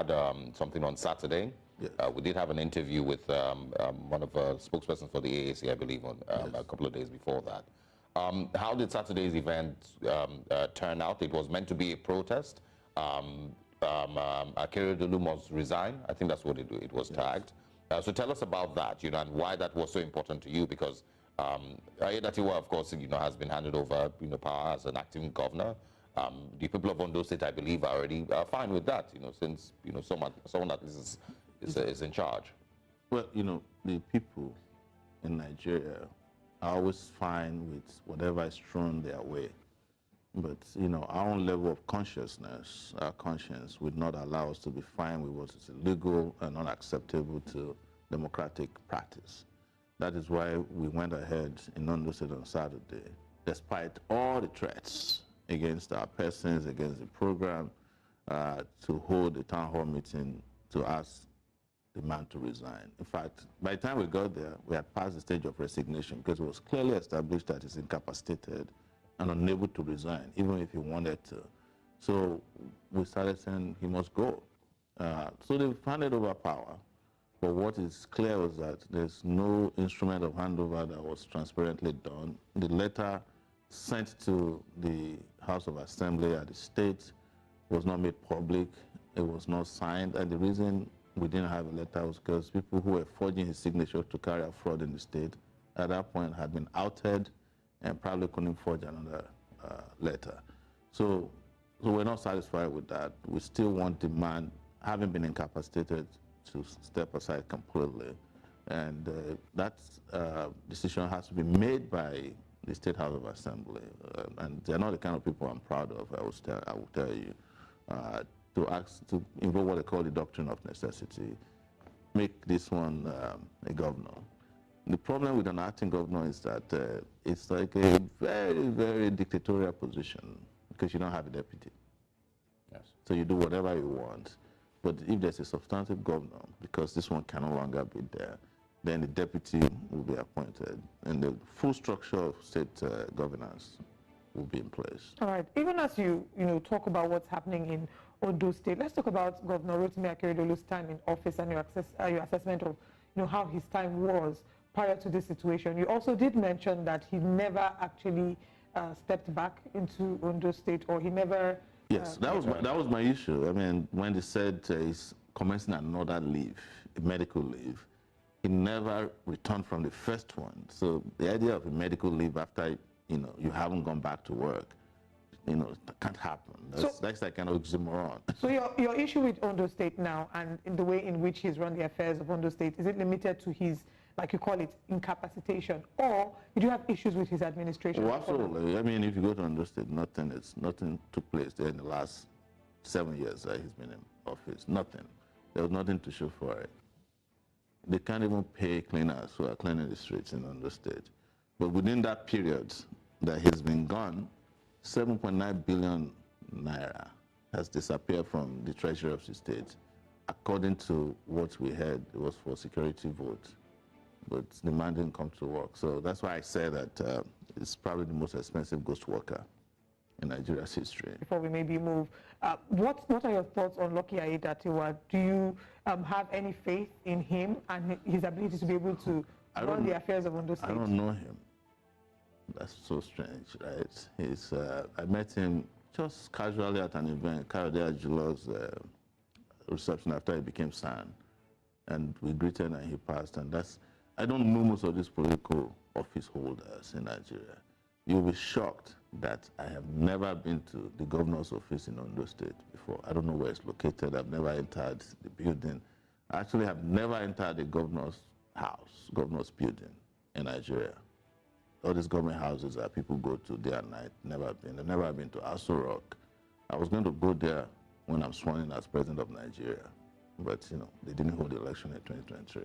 had something on Saturday. Yes. We did have an interview with one of the spokespersons for the AAC, I believe, on a couple of days before that. How did Saturday's event turn out? It was meant to be a protest. Akeredolu must resign. I think that's what it was tagged. So tell us about that, and why that was so important to you, because Akeredolu, of course, has been handed over, power as an acting governor. The people of Ondo State, I believe, are already fine with that, since, someone that is in charge. Well, the people in Nigeria are always fine with whatever is thrown their way. But, our own level of consciousness, our conscience would not allow us to be fine with what is illegal and unacceptable to democratic practice. That is why we went ahead in Ondo State on Saturday, despite all the threats against our persons, against the program, to hold a town hall meeting to ask the man to resign. In fact, by the time we got there, we had passed the stage of resignation because it was clearly established that he's incapacitated and unable to resign, even if he wanted to. So we started saying he must go. So they've handed over power. But what is clear was that there's no instrument of handover that was transparently done. The letter sent to the House of Assembly at the state was not made public. It was not signed. And the reason we didn't have a letter was because people who were forging his signature to carry out fraud in the state at that point had been outed and probably couldn't forge another letter. So we're not satisfied with that. We still want the man, having been incapacitated, to step aside completely. And that decision has to be made by the State House of Assembly. And they're not the kind of people I'm proud of, I will tell you, to invoke what they call the doctrine of necessity, make this one a governor. The problem with an acting governor is that it's like a very, very dictatorial position because you don't have a deputy. Yes. So you do whatever you want. But if there's a substantive governor, because this one can no longer be there, then the deputy will be appointed and the full structure of state governance will be in place. All right. Even as you talk about what's happening in Ondo State, let's talk about Governor Rotimi Akeredolu's time in office and your assessment of how his time was prior to this situation. You also did mention that he never actually stepped back into Ondo State, or he never... Yes, that was my issue. I mean, when they said he's commencing another leave, a medical leave, he never returned from the first one. So the idea of a medical leave after you haven't gone back to work, that can't happen. That's like an oxymoron. So your issue with Ondo State now, and in the way in which he's run the affairs of Ondo State, is it limited to his, like you call it, incapacitation, or you do have issues with his administration? Oh, absolutely. I mean, if you go to Ondo State, nothing took place there in the last 7 years that he's been in office. Nothing. There was nothing to show for it. They can't even pay cleaners who are cleaning the streets in Ondo State. But within that period that he's been gone, 7.9 billion naira has disappeared from the treasury of the state. According to what we heard, it was for security vote, but the man didn't come to work. So that's why I say that it's probably the most expensive ghost worker in Nigeria's history. Before we maybe move, what are your thoughts on Lucky Aiyedatiwa? Do you have any faith in him and his ability to be able to run the affairs of Ondo State? I don't know him. That's so strange, right? I met him just casually at an event, Akeredolu Ajilo's reception after he became SAN. And we greeted and he passed. And I don't know most of these political office holders in Nigeria. You'll be shocked that I have never been to the governor's office in Ondo State before. I don't know where it's located. I've never entered the building. I actually have never entered the governor's house, governor's building in Nigeria. All these government houses that people go to day and night, never been. I've never been to Aso Rock. I was going to go there when I'm sworn in as president of Nigeria. But, they didn't hold the election in 2023.